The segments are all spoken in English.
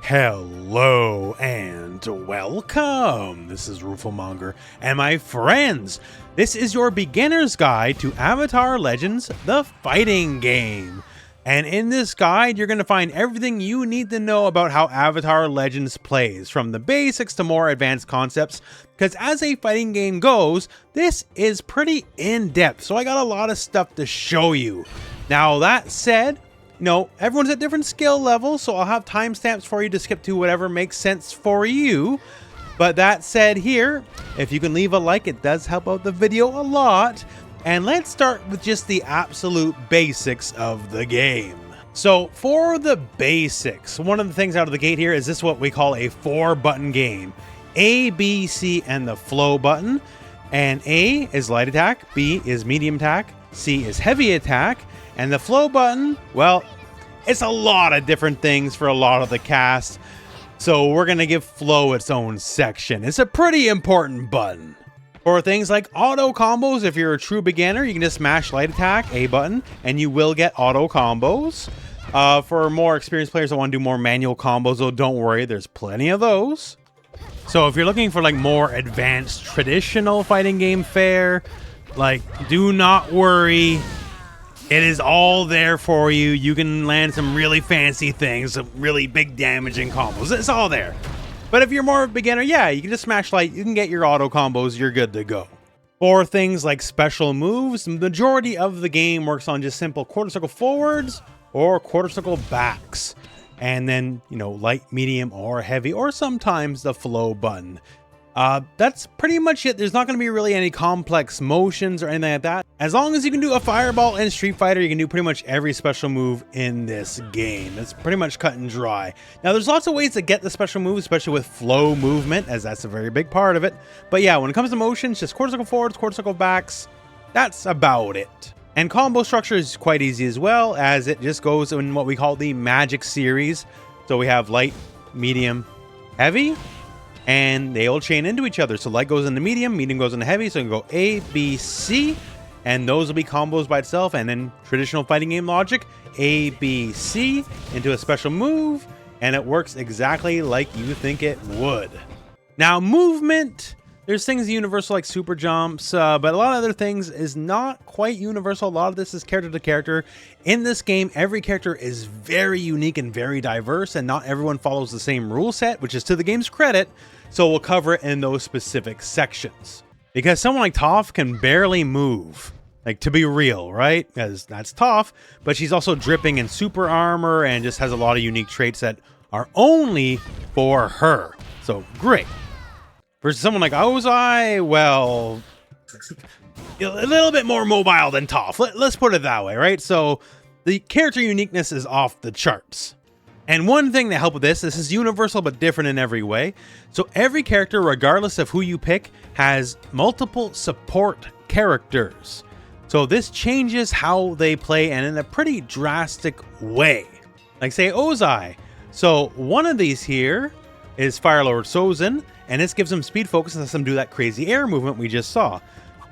Hello and welcome. This is Rooflemonger, and my friends, this is your beginner's guide to Avatar Legends, the fighting game. And in this guide, you're going to find everything you need to know about how Avatar Legends plays, from the basics to more advanced concepts, because as a fighting game goes, this is pretty in-depth, so I got a lot of stuff to show you. Now, that said, everyone's at different skill levels, so I'll have timestamps for you to skip to whatever makes sense for you. But that said here, if you can leave a like, it does help out the video a lot. And let's start with just the absolute basics of the game. So for the basics, one of the things out of the gate here is this what we call a 4-button game. A, B, C, and the flow button. And A is light attack, B is medium attack, C is heavy attack, and the flow button, well, it's a lot of different things for a lot of the cast. So we're going to give flow its own section. It's a pretty important button. For things like auto combos, if you're a true beginner, you can just smash light attack, A button, and you will get auto combos. For more experienced players that want to do more manual combos, though, don't worry, there's plenty of those. So if you're looking for like more advanced traditional fighting game fare, do not worry. It is all there for you. You can land some really fancy things, some really big damaging combos. It's all there. But if you're more of a beginner, yeah, you can just smash light. You can get your auto combos. You're good to go. For things like special moves, the majority of the game works on just simple quarter circle forwards or quarter circle backs. And then, light, medium, or heavy, or sometimes the flow button. That's pretty much it. There's not going to be really any complex motions or anything like that. As long as you can do a fireball in Street Fighter, you can do pretty much every special move in this game. It's pretty much cut and dry. Now, there's lots of ways to get the special moves, especially with flow movement, as that's a very big part of it. But yeah, when it comes to motions, just quarter circle forwards, quarter circle backs, that's about it. And combo structure is quite easy as well, as it just goes in what we call the magic series. So we have light, medium, heavy, and they all chain into each other. So light goes into medium, medium goes into heavy, so you can go A, B, C, and those will be combos by itself. And then traditional fighting game logic, A, B, C into a special move, and it works exactly like you think it would. Now, movement, there's things universal like super jumps, but a lot of other things is not quite universal. A lot of this is character to character. In this game, every character is very unique and very diverse, and not everyone follows the same rule set, which is to the game's credit. So we'll cover it in those specific sections. Because someone like Toph can barely move, to be real, right? Because that's Toph, but she's also dripping in super armor and just has a lot of unique traits that are only for her. So great. Versus someone like Ozai, well, a little bit more mobile than Toph. Let's put it that way, right? So the character uniqueness is off the charts. And one thing that helps with this is universal but different in every way. So every character, regardless of who you pick, has multiple support characters. So this changes how they play, and in a pretty drastic way. Like say Ozai. So one of these here is Fire Lord Sozin, and this gives him speed focus and lets him do that crazy air movement we just saw.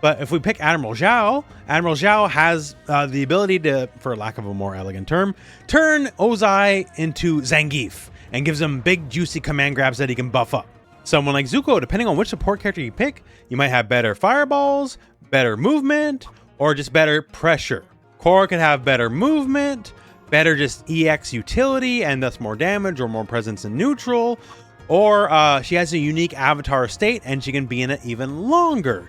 But if we pick Admiral Zhao has the ability to, for lack of a more elegant term, turn Ozai into Zangief and gives him big juicy command grabs that he can buff up. Someone like Zuko, depending on which support character you pick, you might have better fireballs, better movement, or just better pressure. Korra could have better movement, better just EX utility and thus more damage or more presence in neutral, or she has a unique avatar state and she can be in it even longer.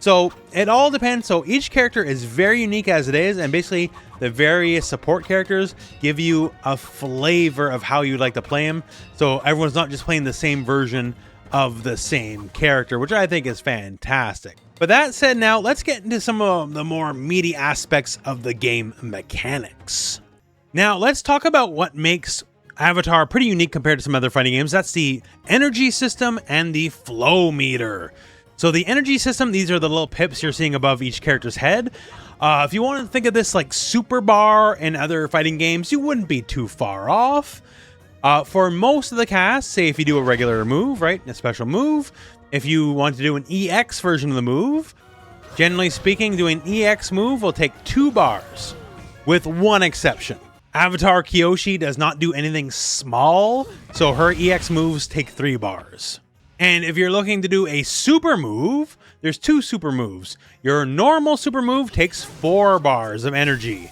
So it all depends. So each character is very unique as it is, and basically the various support characters give you a flavor of how you'd like to play them. So everyone's not just playing the same version of the same character, which I think is fantastic. But that said, now let's get into some of the more meaty aspects of the game mechanics. Now let's talk about what makes Avatar pretty unique compared to some other fighting games. That's the energy system and the flow meter. So the energy system, these are the little pips you're seeing above each character's head. If you want to think of this like Super Bar in other fighting games, you wouldn't be too far off. For most of the cast, say if you do a regular move, right, a special move, if you want to do an EX version of the move, generally speaking, doing an EX move will take 2 bars, with one exception. Avatar Kyoshi does not do anything small, so her EX moves take 3 bars. And if you're looking to do a super move, there's 2 super moves. Your normal super move takes 4 bars of energy.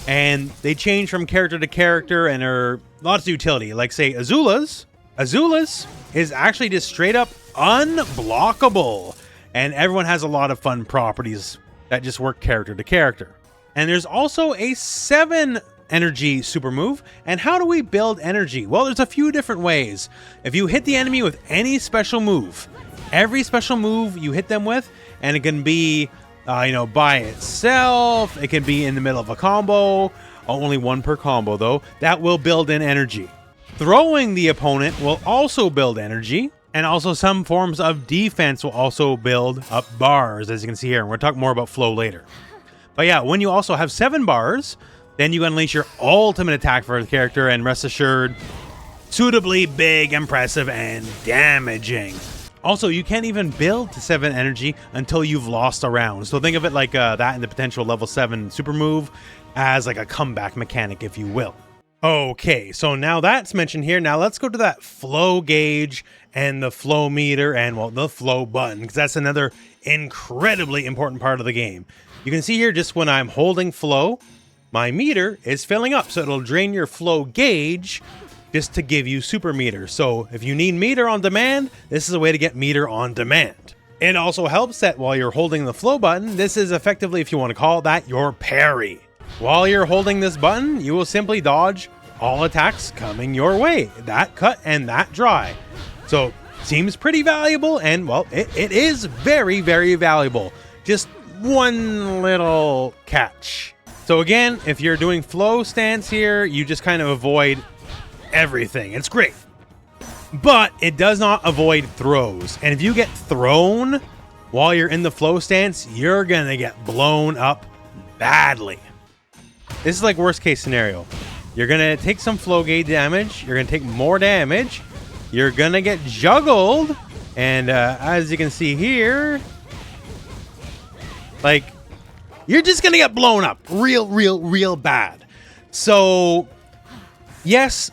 And they change from character to character and are lots of utility. Like say Azula's. Azula's is actually just straight up unblockable. And everyone has a lot of fun properties that just work character to character. And there's also a 7 energy super move. And how do we build energy? Well, there's a few different ways. If you hit the enemy with any special move, every special move you hit them with, and it can be, by itself, it can be in the middle of a combo, only 1 per combo though, that will build in energy. Throwing the opponent will also build energy, and also some forms of defense will also build up bars, as you can see here. And we'll talk more about flow later. But yeah, when you also have 7 bars, then you unleash your ultimate attack for the character, and rest assured, suitably big, impressive, and damaging. Also, you can't even build to 7 energy until you've lost a round. So think of it like that in the potential level 7 super move as like a comeback mechanic, if you will. Okay, so now that's mentioned here. Now let's go to that flow gauge and the flow meter and, well, the flow button, because that's another incredibly important part of the game. You can see here just when I'm holding flow, my meter is filling up, so it'll drain your flow gauge just to give you super meter. So if you need meter on demand, this is a way to get meter on demand. It also helps that while you're holding the flow button, this is effectively, if you want to call it that, your parry. While you're holding this button, you will simply dodge all attacks coming your way, that cut and that dry. So seems pretty valuable, and well, it is very, very valuable. Just one little catch. So again, if you're doing flow stance here, you just kind of avoid everything. It's great. But it does not avoid throws. And if you get thrown while you're in the flow stance, you're going to get blown up badly. This is like worst case scenario. You're going to take some flow gauge damage. You're going to take more damage. You're going to get juggled. And as you can see here, like, you're just going to get blown up real bad. So, yes,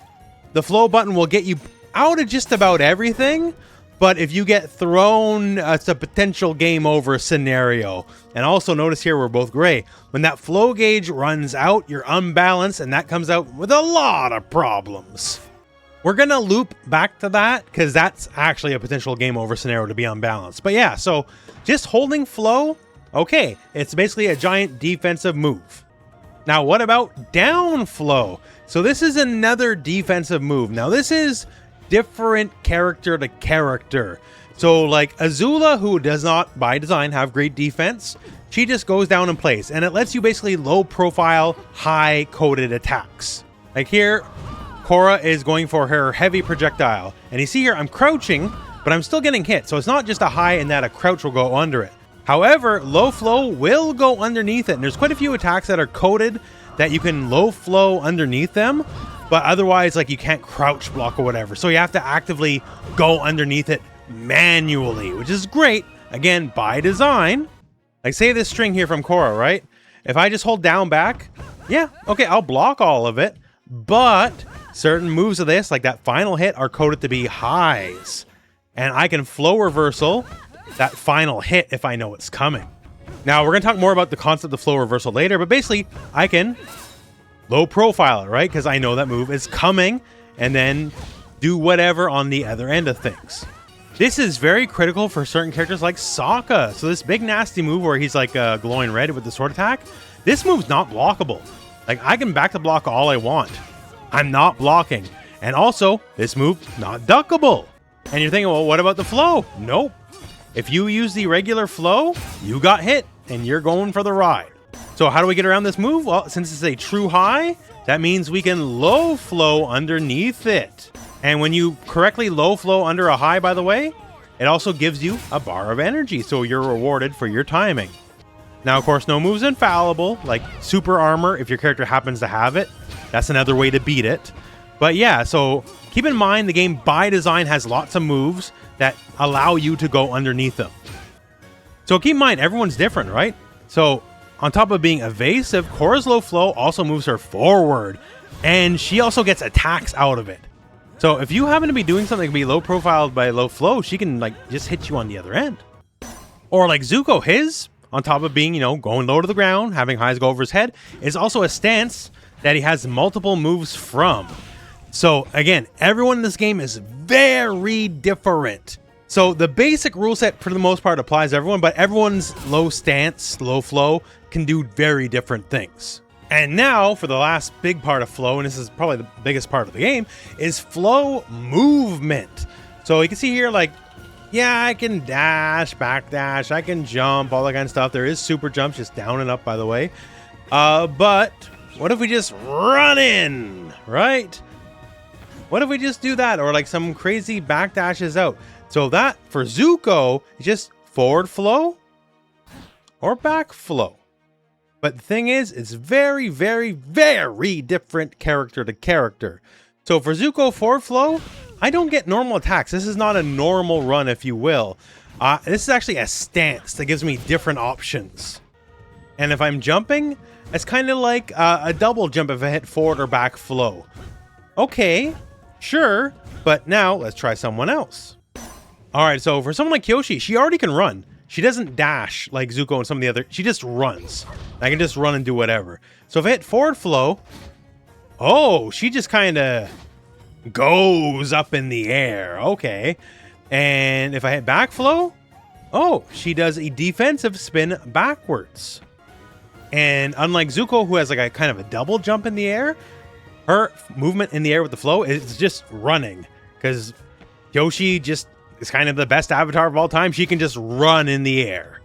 the flow button will get you out of just about everything. But if you get thrown, it's a potential game over scenario. And also notice here, we're both gray. When that flow gauge runs out, you're unbalanced, and that comes out with a lot of problems. We're going to loop back to that because that's actually a potential game over scenario to be unbalanced. But yeah, so just holding flow, okay, it's basically a giant defensive move. Now, what about down flow? So this is another defensive move. Now, this is different character to character. So like Azula, who does not by design have great defense, she just goes down in place, and it lets you basically low profile, high coded attacks. Like here, Korra is going for her heavy projectile, and you see here I'm crouching, but I'm still getting hit. So it's not just a high and that a crouch will go under it. However, low flow will go underneath it, and there's quite a few attacks that are coded that you can low flow underneath them, but otherwise, like, you can't crouch block or whatever. So you have to actively go underneath it manually, which is great, again, by design. Like, say this string here from Korra, right? If I just hold down back, yeah, okay, I'll block all of it, but certain moves of this, like that final hit, are coded to be highs. And I can flow reversal that final hit if I know it's coming. Now, we're going to talk more about the concept of flow reversal later, but basically, I can low profile it, right? Because I know that move is coming, and then do whatever on the other end of things. This is very critical for certain characters like Sokka. So this big nasty move where he's like glowing red with the sword attack, this move's not blockable. Like, I can back to block all I want. I'm not blocking. And also, this move, not duckable. And you're thinking, well, what about the flow? Nope. If you use the regular flow, you got hit, and you're going for the ride. So how do we get around this move? Well, since it's a true high, that means we can low flow underneath it. And when you correctly low flow under a high, by the way, it also gives you a bar of energy, so you're rewarded for your timing. Now, of course, no move's infallible, like super armor, if your character happens to have it. That's another way to beat it. But yeah, so keep in mind the game by design has lots of moves that allow you to go underneath them. So keep in mind, everyone's different, right? So on top of being evasive, Korra's low flow also moves her forward. And she also gets attacks out of it. So if you happen to be doing something that can be low profiled by low flow, she can like just hit you on the other end. Or like Zuko, his, on top of being, you know, going low to the ground, having highs go over his head, is also a stance that he has multiple moves from. So again, everyone in this game is very different. So the basic rule set for the most part applies to everyone, but everyone's low stance, low flow can do very different things. And now for the last big part of flow, and this is probably the biggest part of the game, is flow movement. So you can see here, like, yeah, I can dash, backdash, I can jump, all that kind of stuff. There is super jumps, just down and up, by the way. But what if we just run in, right? What if we just do that? Or like some crazy backdashes out. So that, for Zuko, is just forward flow or back flow. But the thing is, it's very, very, very different character to character. So for Zuko forward flow, I don't get normal attacks. This is not a normal run, if you will. This is actually a stance that gives me different options. And if I'm jumping, it's kind of like a double jump if I hit forward or back flow. Okay, sure. But now let's try someone else. All right, so for someone like Kyoshi, she already can run. She doesn't dash like Zuko and some of the other. She just runs. I can just run and do whatever. So if I hit forward flow, oh, she just kind of goes up in the air. Okay. And if I hit back flow, oh, she does a defensive spin backwards. And unlike Zuko, who has like a kind of a double jump in the air, her movement in the air with the flow is just running. Because Kyoshi just is kind of the best avatar of all time. She can just run in the air.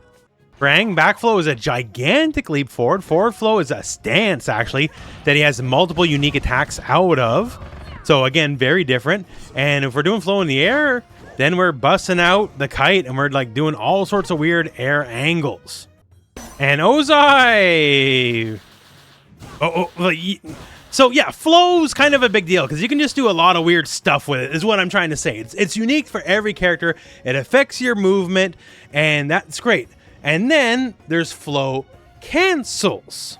For Aang, backflow is a gigantic leap forward. Forward flow is a stance, actually, that he has multiple unique attacks out of. So again, very different. And if we're doing flow in the air, then we're busting out the kite and we're like doing all sorts of weird air angles. And Ozai! So yeah, flow's kind of a big deal because you can just do a lot of weird stuff with it, is what I'm trying to say. It's unique for every character. It affects your movement, and that's great. And then there's flow cancels.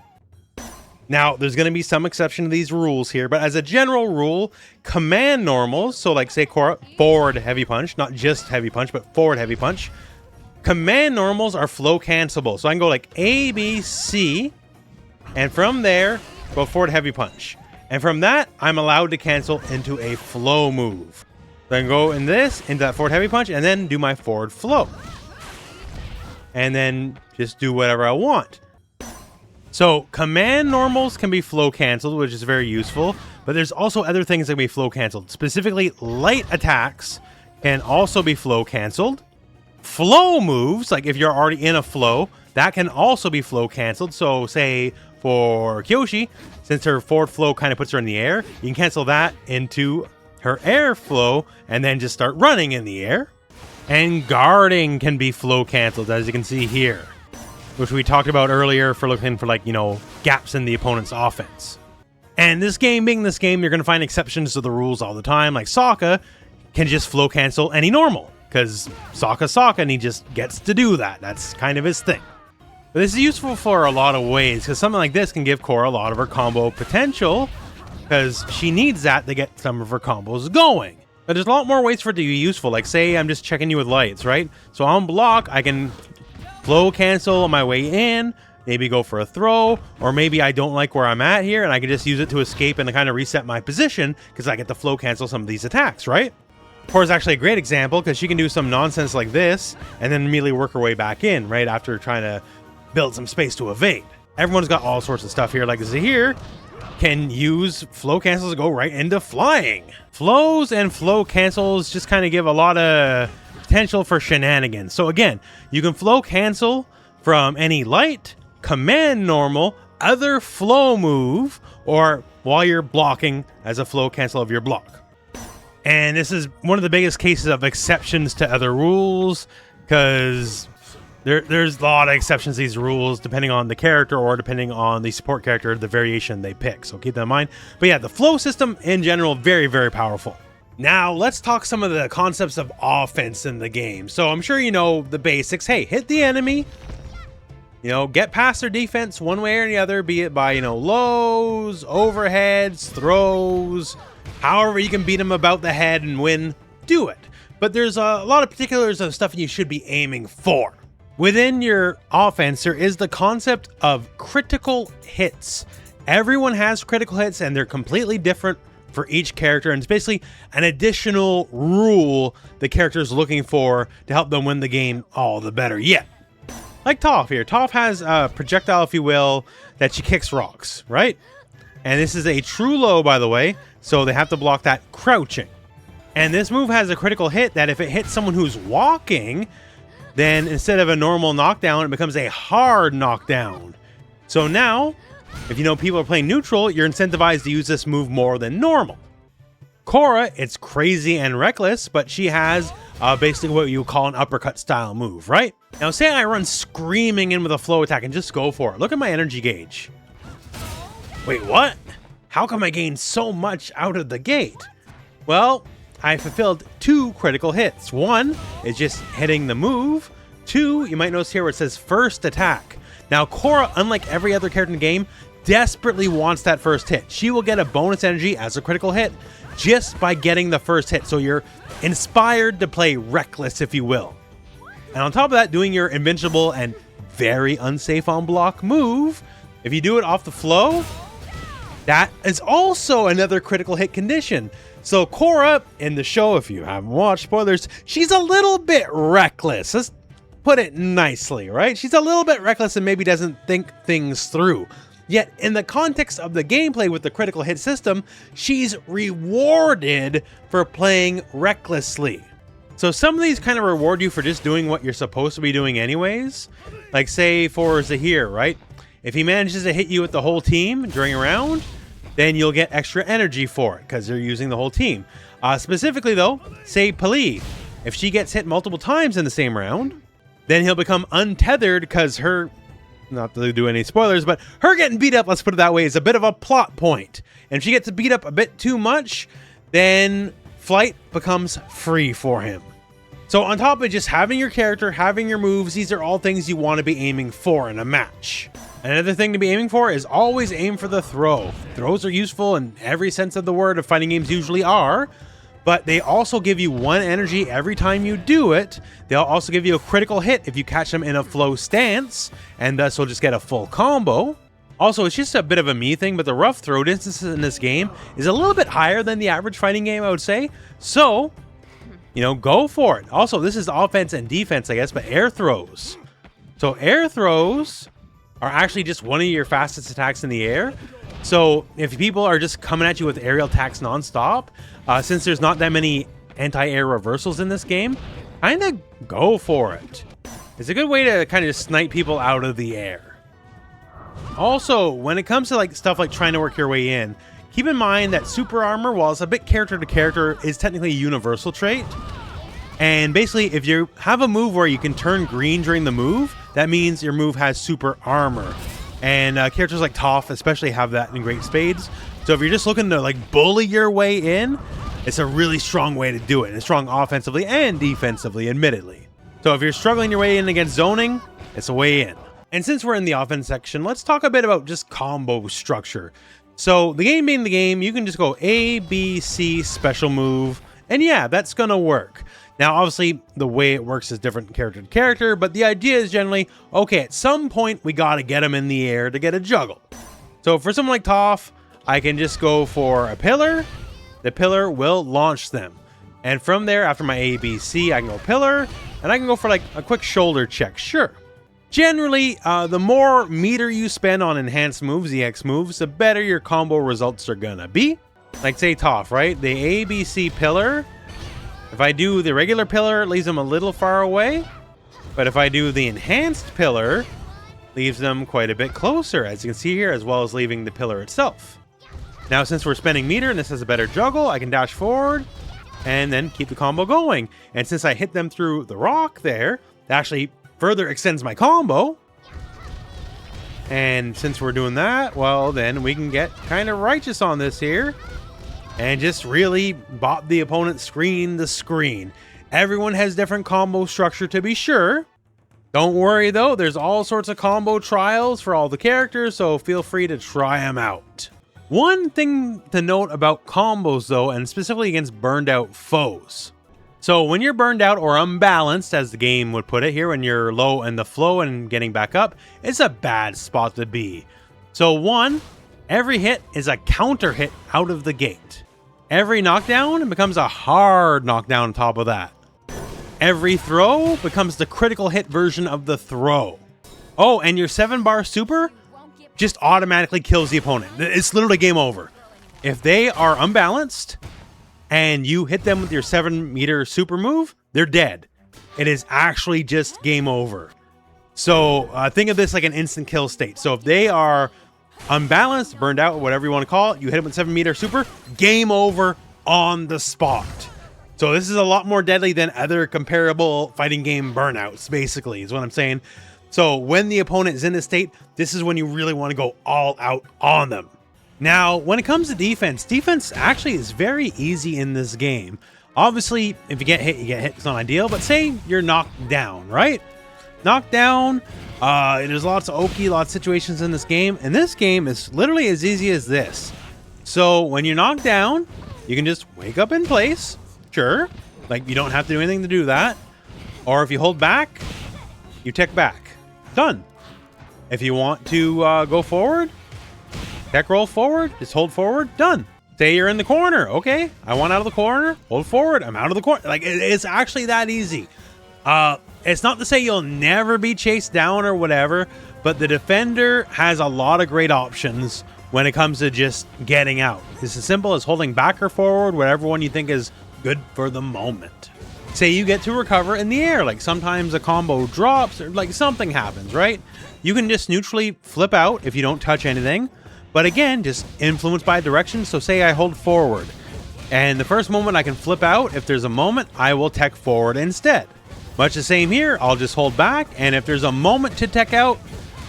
Now, there's going to be some exception to these rules here, but as a general rule, command normals, so like say Korra, forward heavy punch, not just heavy punch, but forward heavy punch. Command normals are flow cancelable. So I can go like A, B, C, and from there, go forward heavy punch. And from that, I'm allowed to cancel into a flow move. Then go in this, into that forward heavy punch, and then do my forward flow. And then just do whatever I want. So command normals can be flow canceled, which is very useful. But there's also other things that can be flow canceled. Specifically, light attacks can also be flow canceled. Flow moves, like if you're already in a flow, that can also be flow canceled. So say for Kyoshi, since her forward flow kind of puts her in the air, you can cancel that into her air flow and then just start running in the air. And guarding can be flow canceled, as you can see here, which we talked about earlier for looking for, like, you know, gaps in the opponent's offense. And this game being this game, you're going to find exceptions to the rules all the time. Like Sokka can just flow cancel any normal because Sokka and he just gets to do that. That's kind of his thing. But this is useful for a lot of ways because something like this can give Korra a lot of her combo potential because she needs that to get some of her combos going. But there's a lot more ways for it to be useful. Like say I'm just checking you with lights, right? So on block, I can flow cancel on my way in, maybe go for a throw, or maybe I don't like where I'm at here and I can just use it to escape and to kind of reset my position because I get to flow cancel some of these attacks, right? Korra's actually a great example because she can do some nonsense like this and then immediately work her way back in, right? After trying to build some space to evade. Everyone's got all sorts of stuff here. Like Zahir can use flow cancels to go right into flying. Flows and flow cancels just kind of give a lot of potential for shenanigans. So again, you can flow cancel from any light, command normal, other flow move, or while you're blocking as a flow cancel of your block. And this is one of the biggest cases of exceptions to other rules because there's a lot of exceptions to these rules depending on the character or depending on the support character, the variation they pick. So keep that in mind. But yeah, the flow system in general, very, very powerful. Now, let's talk some of the concepts of offense in the game. So I'm sure you know the basics. Hey, hit the enemy. get past their defense one way or the other, be it by, lows, overheads, throws, however you can beat them about the head and win, do it. But there's a lot of particulars of stuff you should be aiming for. Within your offense, there is the concept of critical hits. Everyone has critical hits and they're completely different for each character, and it's basically an additional rule the character is looking for to help them win the game all the better yet. Like Toph here. Toph has a projectile, if you will, that she kicks rocks, right? And this is a true low, by the way, so they have to block that crouching. And this move has a critical hit that if it hits someone who's walking, then instead of a normal knockdown, it becomes a hard knockdown. So now, if people are playing neutral, you're incentivized to use this move more than normal. Korra, it's crazy and reckless, but she has basically what you call an uppercut style move, right? Now say I run screaming in with a flow attack and just go for it. Look at my energy gauge. Wait, what? How come I gained so much out of the gate? Well, I fulfilled 2 critical hits. 1 is just hitting the move. 2, you might notice here where it says first attack. Now Korra, unlike every other character in the game, desperately wants that first hit. She will get a bonus energy as a critical hit just by getting the first hit. So you're inspired to play reckless, if you will. And on top of that, doing your invincible and very unsafe on block move, if you do it off the flow, that is also another critical hit condition. So Korra in the show, if you haven't watched, spoilers, she's a little bit reckless. Let's put it nicely, right? She's a little bit reckless and maybe doesn't think things through. Yet in the context of the gameplay with the critical hit system, she's rewarded for playing recklessly. So some of these kind of reward you for just doing what you're supposed to be doing anyways. Like say for Zahir, right? If he manages to hit you with the whole team during a round, then you'll get extra energy for it because they're using the whole team. Specifically though, say Pali, if she gets hit multiple times in the same round, then he'll become untethered because her, not to do any spoilers, but her getting beat up, let's put it that way, is a bit of a plot point. And if she gets beat up a bit too much, then flight becomes free for him. So on top of just having your character, having your moves, these are all things you want to be aiming for in a match. Another thing to be aiming for is always aim for the throw. Throws are useful in every sense of the word, of fighting games usually are, but they also give you 1 energy every time you do it. They'll also give you a critical hit if you catch them in a flow stance, and thus you'll just get a full combo. Also, it's just a bit of a me thing, but the rough throw distance in this game is a little bit higher than the average fighting game, I would say. So, go for it. Also, this is offense and defense, I guess, but air throws. So air throws are actually just one of your fastest attacks in the air. So if people are just coming at you with aerial attacks nonstop, since there's not that many anti-air reversals in this game, kind of go for it. It's a good way to kind of just snipe people out of the air. Also, when it comes to stuff like trying to work your way in, keep in mind that super armor, while it's a bit character to character, is technically a universal trait. And basically, if you have a move where you can turn green during the move, that means your move has super armor. And characters like Toph especially have that in great spades. So if you're just looking to bully your way in, it's a really strong way to do it. And it's strong offensively and defensively, admittedly. So if you're struggling your way in against zoning, it's a way in. And since we're in the offense section, let's talk a bit about just combo structure. So the game being the game, you can just go A, B, C, special move, and yeah, that's gonna work. Now, obviously, the way it works is different character to character, but the idea is generally, okay, at some point, we gotta get them in the air to get a juggle. So for someone like Toph, I can just go for a pillar. The pillar will launch them. And from there, after my A, B, C, I can go pillar, and I can go for a quick shoulder check, sure. Generally, the more meter you spend on enhanced moves, EX moves, the better your combo results are gonna be. Like say Toph, right? The A, B, C pillar, if I do the regular pillar, it leaves them a little far away. But if I do the enhanced pillar, leaves them quite a bit closer, as you can see here, as well as leaving the pillar itself. Now, since we're spending meter and this has a better juggle, I can dash forward and then keep the combo going. And since I hit them through the rock there, that actually further extends my combo. And since we're doing that, well, then we can get kind of righteous on this here and just really bop the opponent screen to screen. Everyone has different combo structure, to be sure. Don't worry though, there's all sorts of combo trials for all the characters, so feel free to try them out. One thing to note about combos though, and specifically against burned out foes. So when you're burned out or unbalanced, as the game would put it here, when you're low in the flow and getting back up, it's a bad spot to be. So one, every hit is a counter hit out of the gate. Every knockdown becomes a hard knockdown on top of that. Every throw becomes the critical hit version of the throw. Oh, and your 7-bar super just automatically kills the opponent. It's literally game over. If they are unbalanced and you hit them with your 7-meter super move, they're dead. It is actually just game over. So think of this like an instant kill state. So if they are unbalanced, burned out, whatever you want to call it, you hit them with 7-meter super, game over on the spot. So this is a lot more deadly than other comparable fighting game burnouts, basically, is what I'm saying. So when the opponent is in this state, this is when you really want to go all out on them. Now, when it comes to defense actually is very easy in this game. Obviously, if you get hit, you get hit. It's not ideal, but say you're knocked down, right? Knocked down, there's lots of okie, lots of situations in this game. And this game is literally as easy as this. So when you're knocked down, you can just wake up in place. Sure, like you don't have to do anything to do that. Or if you hold back, you tech back. Done. If you want to go forward, tech roll forward, just hold forward, done. Say you're in the corner. Okay, I want out of the corner, hold forward, I'm out of the corner. Like it's actually that easy. It's not to say you'll never be chased down or whatever, but the defender has a lot of great options when it comes to just getting out. It's as simple as holding back or forward, whatever one you think is good for the moment. Say you get to recover in the air, like sometimes a combo drops or like something happens, right? You can just neutrally flip out if you don't touch anything. But again, just influenced by direction. So say I hold forward and the first moment I can flip out, if there's a moment, I will tech forward instead. Much the same here, I'll just hold back. And if there's a moment to tech out,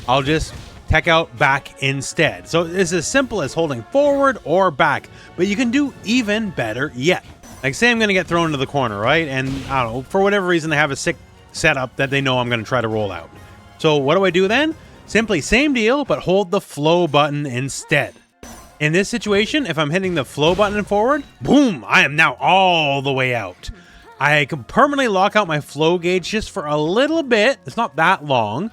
I'll just tech out back instead. So it's as simple as holding forward or back, but you can do even better yet. Like say I'm going to get thrown into the corner, right? And I don't know, for whatever reason, they have a sick setup that they know I'm going to try to roll out. So what do I do then? Simply same deal, but hold the flow button instead. In this situation, if I'm hitting the flow button forward, boom, I am now all the way out. I can permanently lock out my flow gauge just for a little bit. It's not that long.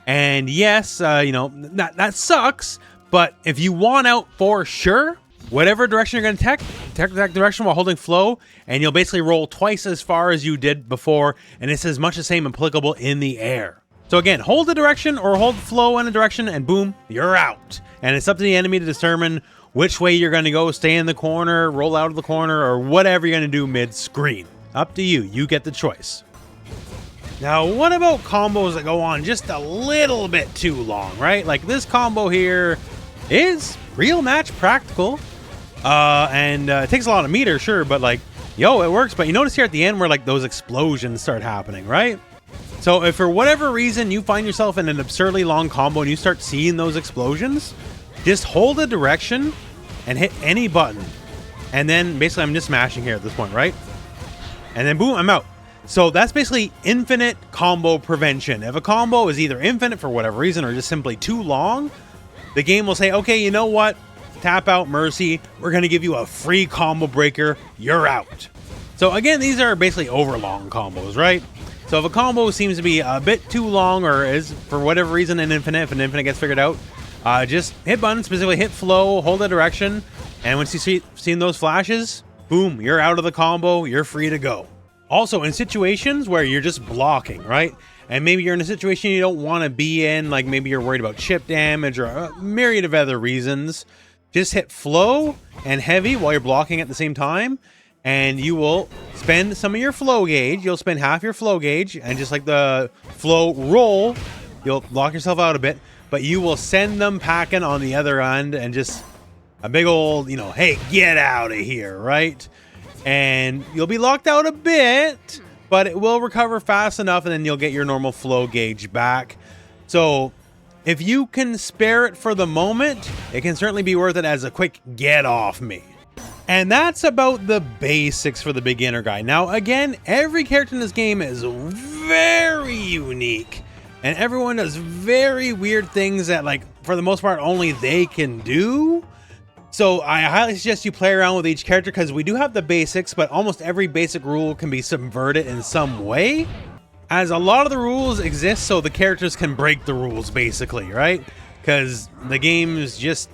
And yes, that sucks. But if you want out for sure, whatever direction you're going to tech that direction while holding flow, and you'll basically roll twice as far as you did before. And it's as much the same applicable in the air. So again, hold the direction or hold flow in a direction and boom, you're out. And it's up to the enemy to determine which way you're going to go, stay in the corner, roll out of the corner, or whatever you're going to do mid-screen. Up to you. You get the choice. Now, what about combos that go on just a little bit too long, right? Like this combo here is real match practical. And it takes a lot of meter, sure, but like, yo, it works. But you notice here at the end where like those explosions start happening, right? So if for whatever reason you find yourself in an absurdly long combo and you start seeing those explosions, just hold a direction and hit any button. And then basically I'm just smashing here at this point, right? And then boom, I'm out. So that's basically infinite combo prevention. If a combo is either infinite for whatever reason or just simply too long, the game will say, okay, you know what? Tap out, mercy. We're going to give you a free combo breaker. You're out. So again, these are basically overlong combos, right? So if a combo seems to be a bit too long or is for whatever reason an infinite, if an infinite gets figured out, just hit button, specifically hit flow, hold a direction, and once you seen those flashes, boom, you're out of the combo, you're free to go. Also, in situations where you're just blocking, right? And maybe you're in a situation you don't want to be in, like maybe you're worried about chip damage or a myriad of other reasons, just hit flow and heavy while you're blocking at the same time, and you will spend some of your flow gauge. You'll spend half your flow gauge, and just like the flow roll, you'll lock yourself out a bit, but you will send them packing on the other end and just a big old, hey, get out of here, right? And you'll be locked out a bit, but it will recover fast enough, and then you'll get your normal flow gauge back. So if you can spare it for the moment, it can certainly be worth it as a quick get off me. And that's about the basics for the beginner guy. Now, again, every character in this game is very unique. and everyone does very weird things that, like, for the most part, only they can do. So I highly suggest you play around with each character, because we do have the basics, but almost every basic rule can be subverted in some way, as a lot of the rules exist so the characters can break the rules, basically, right? Because the game is just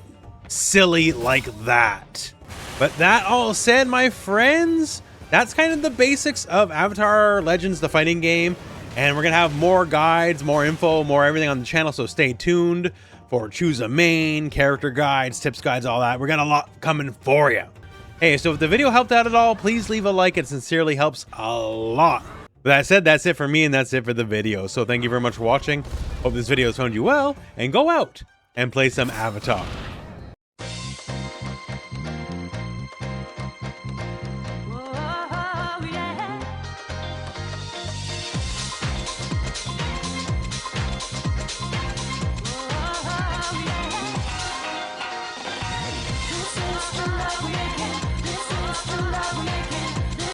silly like that. But that all said, my friends, that's kind of the basics of Avatar Legends, the fighting game. And we're going to have more guides, more info, more everything on the channel, so stay tuned for choose a main, character guides, tips guides, all that. We got a lot coming for you. Hey, so if the video helped out at all, please leave a like. It sincerely helps a lot. With that said, that's it for me, and that's it for the video. So thank you very much for watching. Hope this video has found you well, and go out and play some Avatar.